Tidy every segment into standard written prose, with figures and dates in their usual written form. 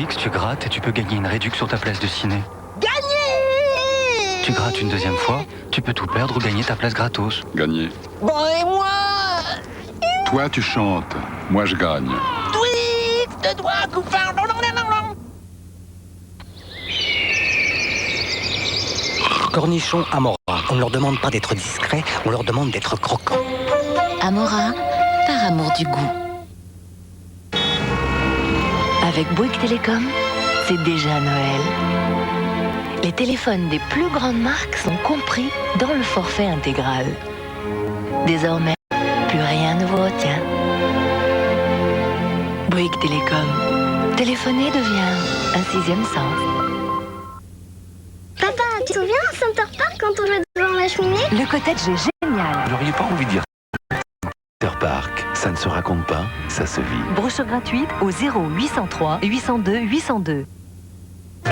X, tu grattes et tu peux gagner une réduction sur ta place de ciné. Gagné! Tu grattes une deuxième fois, tu peux tout perdre ou gagner ta place gratos. Gagné. Bon, et moi? Toi, tu chantes. Moi, je gagne. Twix de doigts couffin. Non, non, non, non, non. Cornichons Amora. On ne leur demande pas d'être discrets, on leur demande d'être croquants. Amora, par amour du goût. Avec Bouygues Télécom, c'est déjà Noël. Les téléphones des plus grandes marques sont compris dans le forfait intégral. Désormais, plus rien ne vous retient. Bouygues Télécom. Téléphoner devient un sixième sens. Papa, tu te souviens à Center Park quand on jouait devant la cheminée? Le cottage est génial. Vous n'auriez pas envie de dire Center Park, ça ne se raconte pas, ça se vit. Brochure gratuite au 0803 802 802.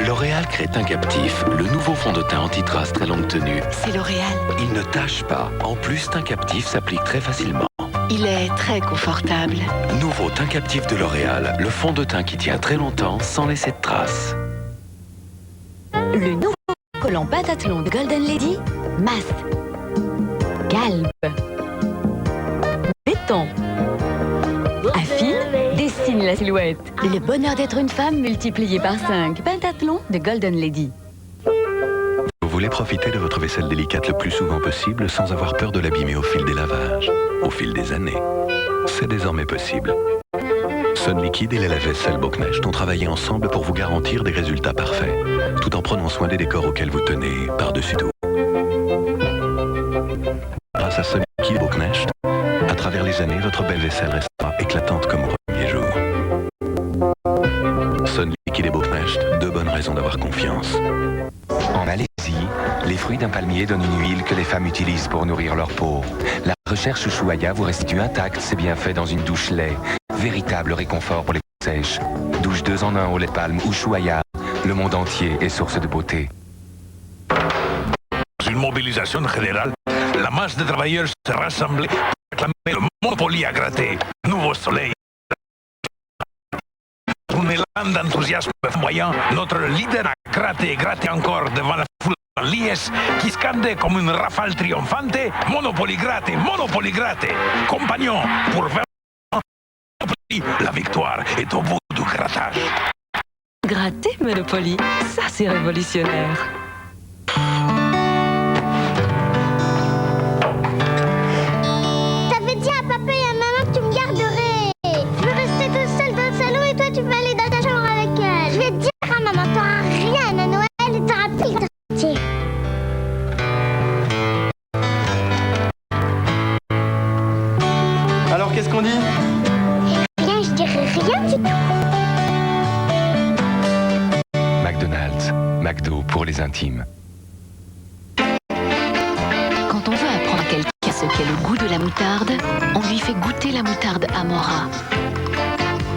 L'Oréal crée Teint Captif, le nouveau fond de teint anti-trace très longue tenue. C'est L'Oréal. Il ne tache pas. En plus, Teint Captif s'applique très facilement. Il est très confortable. Nouveau Teint Captif de L'Oréal, le fond de teint qui tient très longtemps sans laisser de traces. Le nouveau collant Patathlon de Golden Lady, masse, galbe, béton, affine, dessine la silhouette. Le bonheur d'être une femme multiplié par 5. Pentathlon de Golden Lady. Vous voulez profiter de votre vaisselle délicate le plus souvent possible sans avoir peur de l'abîmer au fil des lavages, au fil des années. C'est désormais possible. Sun Liquide et les lave-vaisselle Bocnecht ont travaillé ensemble pour vous garantir des résultats parfaits, tout en prenant soin des décors auxquels vous tenez par-dessus tout. Grâce à Sun Liquide et Bocnecht, à travers les années, votre belle vaisselle restera éclatante comme au premier jour. Sun Liquide et Bocnecht, deux bonnes raisons d'avoir confiance. En Malaisie, les fruits d'un palmier donnent une huile que les femmes utilisent pour nourrir leur peau. La recherche Ushuaïa vous restitue intact ses bienfaits dans une douche lait. Véritable réconfort pour les peaux sèches. Douche 2 en 1 au lait de palme Ushuaïa. Le monde entier est source de beauté. Dans une mobilisation générale, la masse de travailleurs s'est rassemblée pour réclamer le Monopoly à gratter. Nouveau soleil. Un élan d'enthousiasme moyen, notre leader a gratté et gratté encore devant la foule en liesse qui scandait comme une rafale triomphante Monopoly gratte, Monopoly gratte. Compagnons, pour 20 ans, la victoire est au bout du grattage. Gratter Monopoly, ça c'est révolutionnaire. T'avais dit à papa et à maman que tu me garderais. Je vais rester toute seule dans le salon et toi tu vas aller dans ta chambre avec elle. Je vais te dire à maman, t'auras rien à Noël et t'auras plus de sortir. Alors qu'est-ce qu'on dit? Rien, je dirai rien du tout. McDonald's, McDo pour les intimes. Quand on veut apprendre à quelqu'un ce qu'est le goût de la moutarde, on lui fait goûter la moutarde Amora.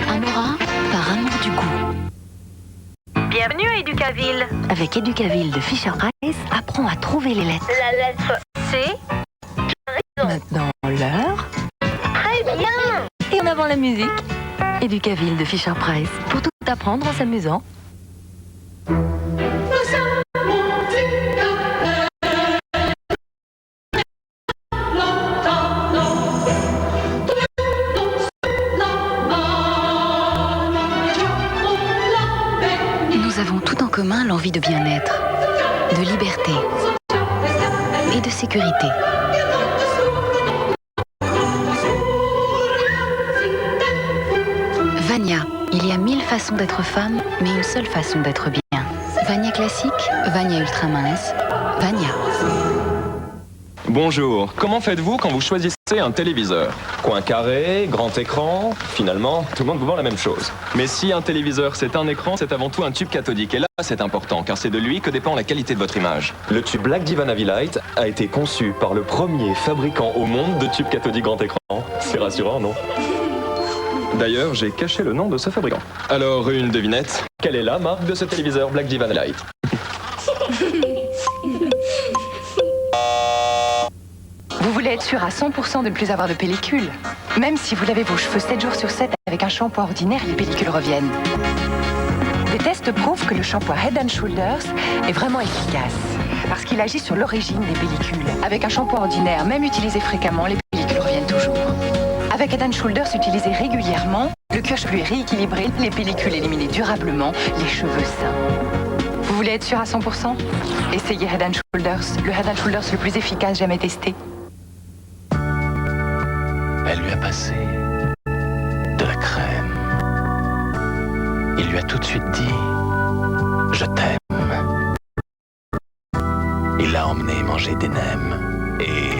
Amora, par amour du goût. Bienvenue à Éducaville. Avec Éducaville de Fisher Price, apprends à trouver les lettres. La lettre C. Maintenant, l'heure. Très bien. Et en avant la musique. Éducaville de Fisher Price. Pour tout apprendre en s'amusant. Nous avons tout en commun l'envie de bien-être, de liberté et de sécurité. Vania, il y a 1000 façons d'être femme, mais une seule façon d'être bien. Vania classique, Vania ultra mince, Vania. Bonjour, comment faites-vous quand vous choisissez un téléviseur? Coin carré, grand écran, finalement, tout le monde vous vend la même chose. Mais si un téléviseur c'est un écran, c'est avant tout un tube cathodique. Et là, c'est important, car c'est de lui que dépend la qualité de votre image. Le tube Black Diva Navilight a été conçu par le premier fabricant au monde de tubes cathodiques grand écran. C'est rassurant, non? D'ailleurs, j'ai caché le nom de ce fabricant. Alors, une devinette, quelle est la marque de ce téléviseur Black Diva Navilight? Vous voulez être sûr à 100% de ne plus avoir de pellicule. Même si vous lavez vos cheveux 7 jours sur 7 avec un shampoing ordinaire, les pellicules reviennent. Des tests prouvent que le shampoing Head & Shoulders est vraiment efficace parce qu'il agit sur l'origine des pellicules. Avec un shampoing ordinaire, même utilisé fréquemment, les pellicules reviennent toujours. Avec Head & Shoulders utilisé régulièrement, le cuir chevelu est rééquilibré, les pellicules éliminées durablement, les cheveux sains. Vous voulez être sûr à 100%? Essayez Head & Shoulders, le Head & Shoulders le plus efficace jamais testé. Elle lui a passé de la crème. Il lui a tout de suite dit « Je t'aime ». Il l'a emmené manger des nems et...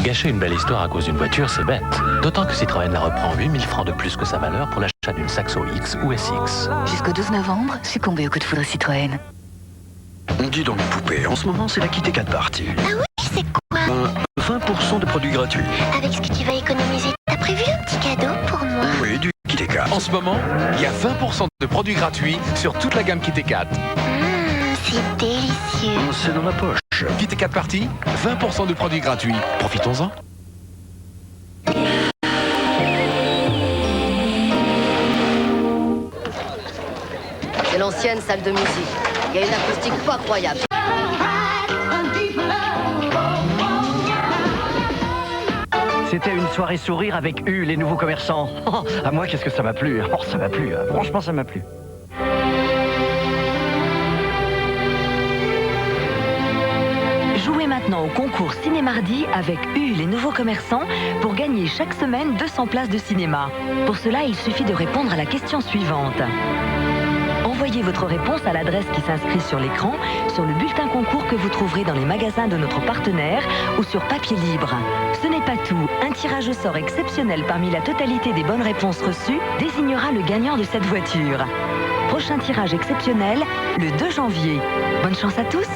Gâcher une belle histoire à cause d'une voiture, c'est bête. D'autant que Citroën la reprend 8000 francs de plus que sa valeur pour l'achat d'une Saxo X ou SX. Jusqu'au 12 novembre, succombez au coup de foudre Citroën. Dis donc, poupée, en ce moment, c'est la Kitty Cat Party. Ah oui, c'est quoi? 20% de produits gratuits. Avec ce que tu vas économiser, t'as prévu un petit cadeau pour moi? Oui, du Kitty Cat. En ce moment, il y a 20% de produits gratuits sur toute la gamme Kit Kat. C'est délicieux. C'est dans ma poche. Kit Kat Party, 20% de produits gratuits. Profitons-en. C'est l'ancienne salle de musique. Il y a une acoustique pas croyable. C'était une soirée sourire avec les nouveaux commerçants. Oh, à moi, qu'est-ce que ça m'a plu. Oh, ça m'a plu. Franchement, ça m'a plu. Jouez maintenant au concours Ciné-Mardi avec les nouveaux commerçants pour gagner chaque semaine 200 places de cinéma. Pour cela, il suffit de répondre à la question suivante. Envoyez votre réponse à l'adresse qui s'inscrit sur l'écran, sur le bulletin concours que vous trouverez dans les magasins de notre partenaire ou sur papier libre. Ce n'est pas tout. Un tirage au sort exceptionnel parmi la totalité des bonnes réponses reçues désignera le gagnant de cette voiture. Prochain tirage exceptionnel, le 2 janvier. Bonne chance à tous!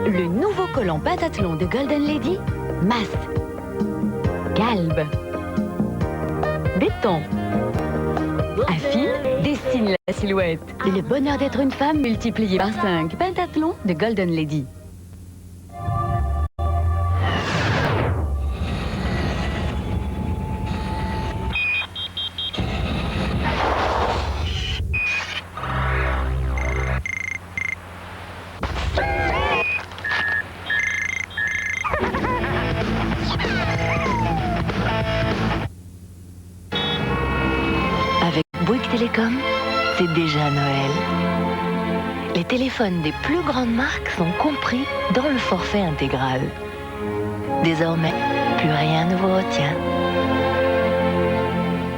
Le nouveau collant pentathlon de Golden Lady, masse, galbe, détend, affine, dessine la silhouette. Le bonheur d'être une femme multiplié par 5. Pentathlon de Golden Lady. Bouygues Télécom, c'est déjà Noël. Les téléphones des plus grandes marques sont compris dans le forfait intégral. Désormais, plus rien ne vous retient.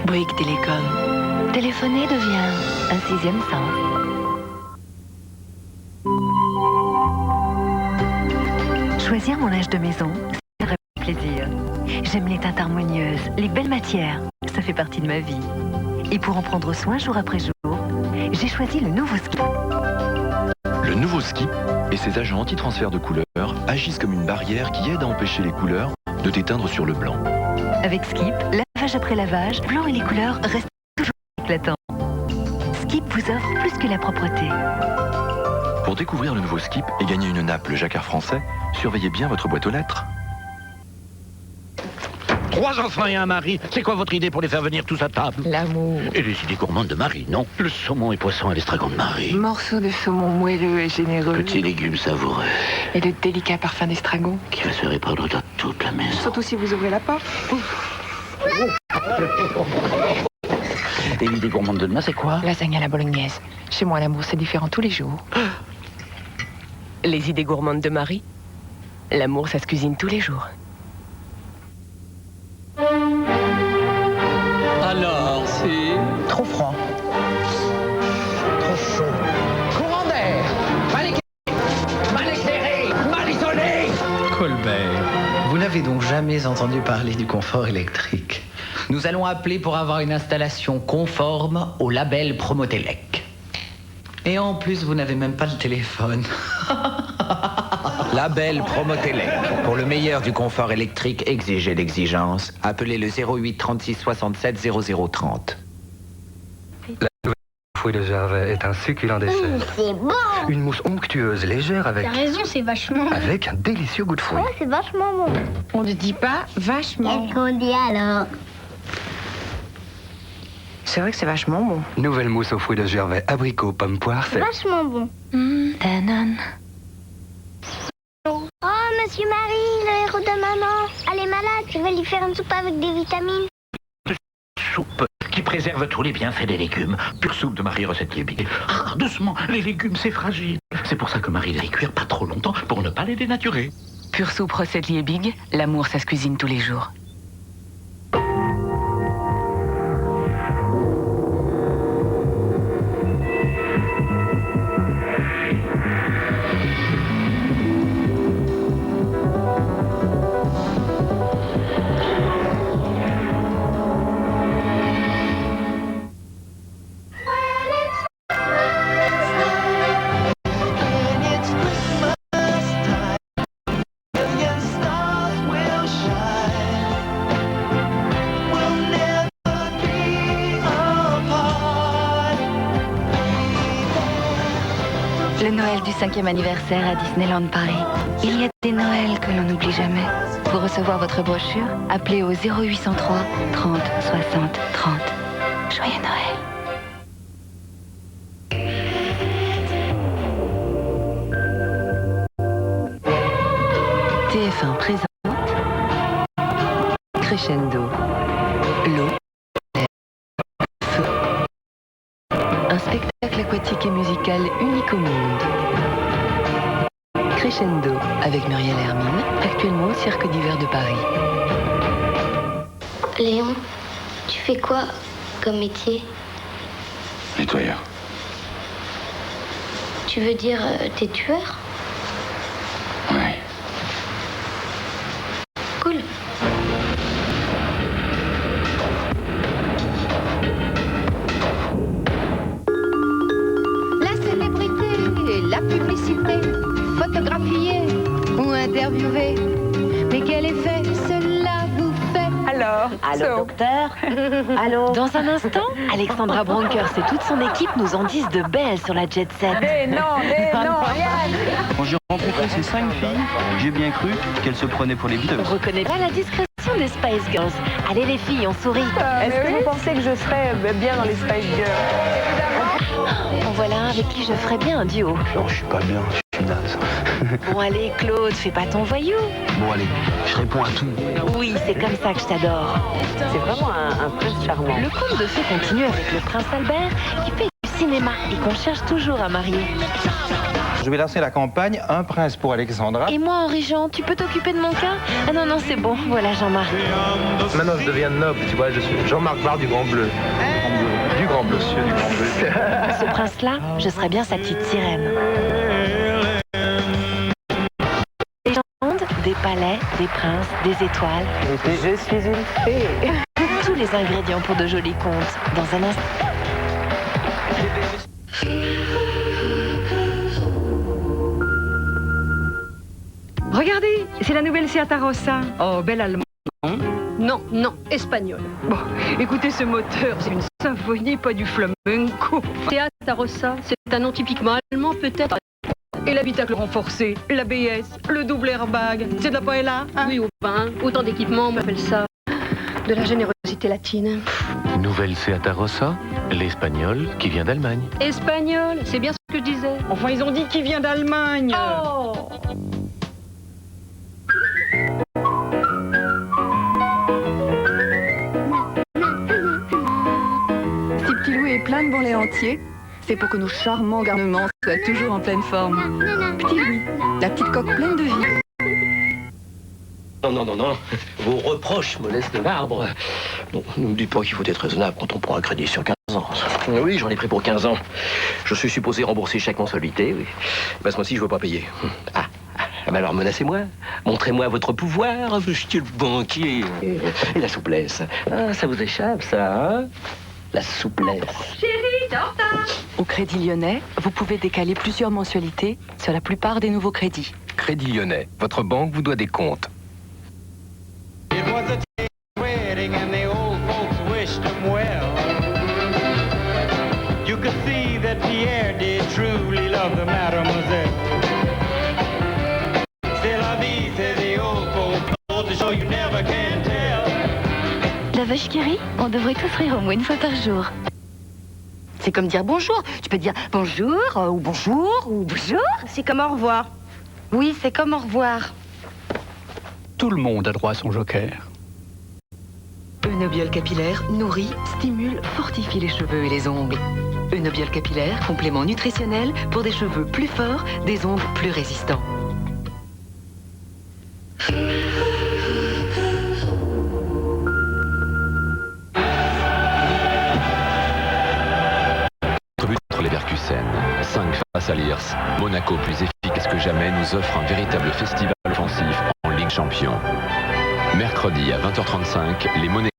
Bouygues Télécom. Téléphoner devient un 6e sens. Choisir mon linge de maison, c'est un vrai plaisir. J'aime les teintes harmonieuses, les belles matières. Ça fait partie de ma vie. Et pour en prendre soin jour après jour, j'ai choisi le nouveau Skip. Le nouveau Skip et ses agents anti-transfert de couleurs agissent comme une barrière qui aide à empêcher les couleurs de déteindre sur le blanc. Avec Skip, lavage après lavage, blanc et les couleurs restent toujours éclatants. Skip vous offre plus que la propreté. Pour découvrir le nouveau Skip et gagner une nappe Le Jacquard français, surveillez bien votre boîte aux lettres. 3 enfants et un mari, c'est quoi votre idée pour les faire venir tous à table? L'amour. Et les idées gourmandes de Marie, non? Le saumon et poisson à l'estragon de Marie. Morceau de saumon moelleux et généreux. Petits légumes savoureux. Et le délicat parfum d'estragon. Qui va se répandre dans toute la maison. Surtout si vous ouvrez la porte. Et l'idée gourmande de demain, c'est quoi? Lasagne à la bolognaise. Chez moi, l'amour, c'est différent tous les jours. Les idées gourmandes de Marie. L'amour, ça se cuisine tous les jours. Alors, c'est trop froid. Trop chaud. Courant d'air. Mal éclairé. Mal isolé. Colbert, vous n'avez donc jamais entendu parler du confort électrique. Nous allons appeler pour avoir une installation conforme au label Promotelec. Et en plus, vous n'avez même pas le téléphone. Label Promotelec. Pour le meilleur du confort électrique, exigez l'exigence. Appelez le 08 36 67 00 30. La nouvelle fruits de Gervais est un succulent dessert. C'est bon. Une mousse onctueuse, légère avec... T'as raison, c'est vachement bon. Avec un délicieux goût de fruits. Ouais, c'est vachement bon. On ne dit pas vachement. Qu'est-ce qu'on dit alors? C'est vrai que c'est vachement bon. Nouvelle mousse aux fruits de Gervais, abricot, pomme, poire, c'est... Vachement bon. Danone. Oh, Monsieur Marie, le héros de maman. Elle est malade, je vais lui faire une soupe avec des vitamines. Soupe qui préserve tous les bienfaits des légumes. Pure soupe de Marie recette Liebig. Ah, doucement, les légumes c'est fragile. C'est pour ça que Marie les cuire pas trop longtemps pour ne pas les dénaturer. Pure soupe recette Liebig, l'amour ça se cuisine tous les jours. Le Noël du 5e anniversaire à Disneyland Paris. Il y a des Noëls que l'on n'oublie jamais. Pour recevoir votre brochure, appelez au 0803 30 60 30. Joyeux Noël. TF1 présente Crescendo. L'eau, l'air, feu. Un spectacle aquatique et musical unique au monde. Crescendo avec Muriel Hermine, actuellement au Cirque d'hiver de Paris. Léon, tu fais quoi comme métier? Nettoyeur. Tu veux dire t'es tueur? Ouais. Cool. La célébrité, la publicité, photographier ou interviewer. Mais quel effet cela vous fait? Alors, Allô, docteur. Allô. Dans un instant, Alexandra Brankers et toute son équipe nous en disent de belles sur la jet set. Non, Yann. Quand j'ai rencontré ces 5 filles, j'ai bien cru qu'elles se prenaient pour les Beatles. On reconnaît pas la discrétion des Spice Girls. Allez les filles, on sourit. Est-ce que vous pensez que je serais bien dans les Spice Girls? En voilà un avec qui je ferais bien un duo. Non, je suis pas bien, je suis naze. Bon allez Claude, fais pas ton voyou. Bon allez, je réponds à tout. Oui, c'est comme ça que je t'adore. C'est vraiment un prince charmant. Le conte de fées continue avec le prince Albert qui fait du cinéma et qu'on cherche toujours à marier. Je vais lancer la campagne Un prince pour Alexandra. Et moi, Henri-Jean, tu peux t'occuper de mon cas? Ah non, c'est bon, voilà Jean-Marc. Maintenant, je deviens noble, tu vois, je suis Jean-Marc Barre du Grand Bleu. Du Grand Bleu, monsieur, du Grand Bleu. Ce prince-là, je serais bien sa petite sirène. Des légendes, des palais, des princes, des étoiles. Je suis une fée. Tous les ingrédients pour de jolis contes. Dans un instant. Regardez, c'est la nouvelle Seat Arossa. Oh, bel allemand. Non, espagnol. Bon, écoutez ce moteur, c'est une symphonie, pas du flamenco. Seat Arossa, c'est un nom typiquement allemand peut-être. Et l'habitacle renforcé, l'ABS, le double airbag, c'est de la paella, hein? Oui, au pain, autant d'équipements, on m'appelle ça de la générosité latine. Nouvelle Seat Arossa, l'espagnol qui vient d'Allemagne. Espagnol, c'est bien ce que je disais. Enfin, ils ont dit qu'il vient d'Allemagne. Oh! Si Petit Louis est plein de bons laits entiers, c'est pour que nos charmants garnements soient toujours en pleine forme. Petit Louis, la petite coque pleine de vie. Non. Vos reproches me laissent de marbre. Non, ne me dites pas qu'il faut être raisonnable quand on prend un crédit sur 15 ans. Oui, j'en ai pris pour 15 ans. Je suis supposé rembourser chaque mensualité, oui. Mais ce mois-ci, je ne veux pas payer. Mais alors menacez-moi. Montrez-moi votre pouvoir, monsieur le banquier. Et la souplesse. Ah, ça vous échappe, ça, hein? La souplesse. Chérie, t'es en retard. Au Crédit Lyonnais, vous pouvez décaler plusieurs mensualités sur la plupart des nouveaux crédits. Crédit Lyonnais, votre banque vous doit des comptes. It was a wedding and the old folks wished him well. You could see love the mademoiselle. C'est la vie, c'est the old folks, to show you never can tell. La vache qui rit, on devrait tous rire au moins une fois par jour. C'est comme dire bonjour. Tu peux dire bonjour ou bonjour ou bonjour. C'est comme au revoir. Oui, c'est comme au revoir. Tout le monde a droit à son joker. Eunobiol capillaire nourrit, stimule, fortifie les cheveux et les ongles. Eunobiol capillaire, complément nutritionnel pour des cheveux plus forts, des ongles plus résistants. But contre les Leverkusen, 5 face à Liers, Monaco plus efficace que jamais nous offre un véritable festival offensif en Ligue Champion. Mercredi à 20h35, les Monégasques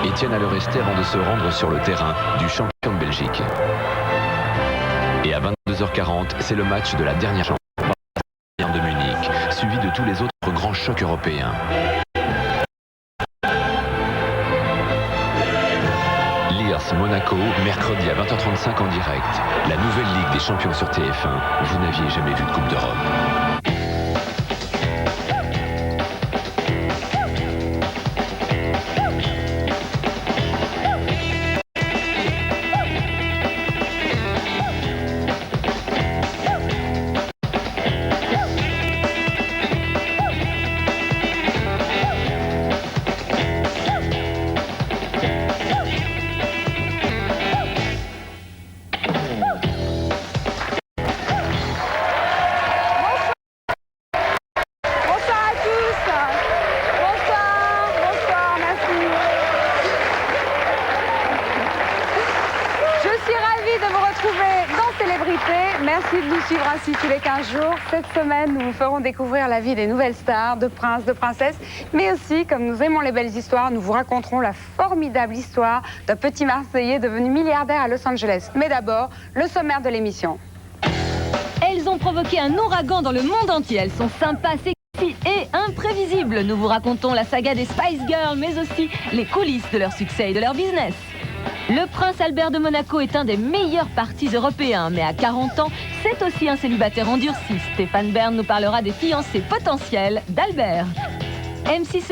et tiennent à le rester avant de se rendre sur le terrain du champion de Belgique. Et à 22h40, c'est le match de la dernière chance de Munich, suivi de tous les autres grands chocs européens. Monaco, mercredi à 20h35 en direct. La nouvelle Ligue des Champions sur TF1. Vous n'aviez jamais vu de Coupe d'Europe. Merci de nous suivre ainsi tous les 15 jours. Cette semaine, nous vous ferons découvrir la vie des nouvelles stars, de princes, de princesses, mais aussi, comme nous aimons les belles histoires, nous vous raconterons la formidable histoire d'un petit Marseillais devenu milliardaire à Los Angeles. Mais d'abord, le sommaire de l'émission. Elles ont provoqué un ouragan dans le monde entier. Elles sont sympas, sexy et imprévisibles. Nous vous racontons la saga des Spice Girls, mais aussi les coulisses de leur succès et de leur business. Le prince Albert de Monaco est un des meilleurs partis européens, mais à 40 ans, c'est aussi un célibataire endurci. Stéphane Bern nous parlera des fiancés potentiels d'Albert. M6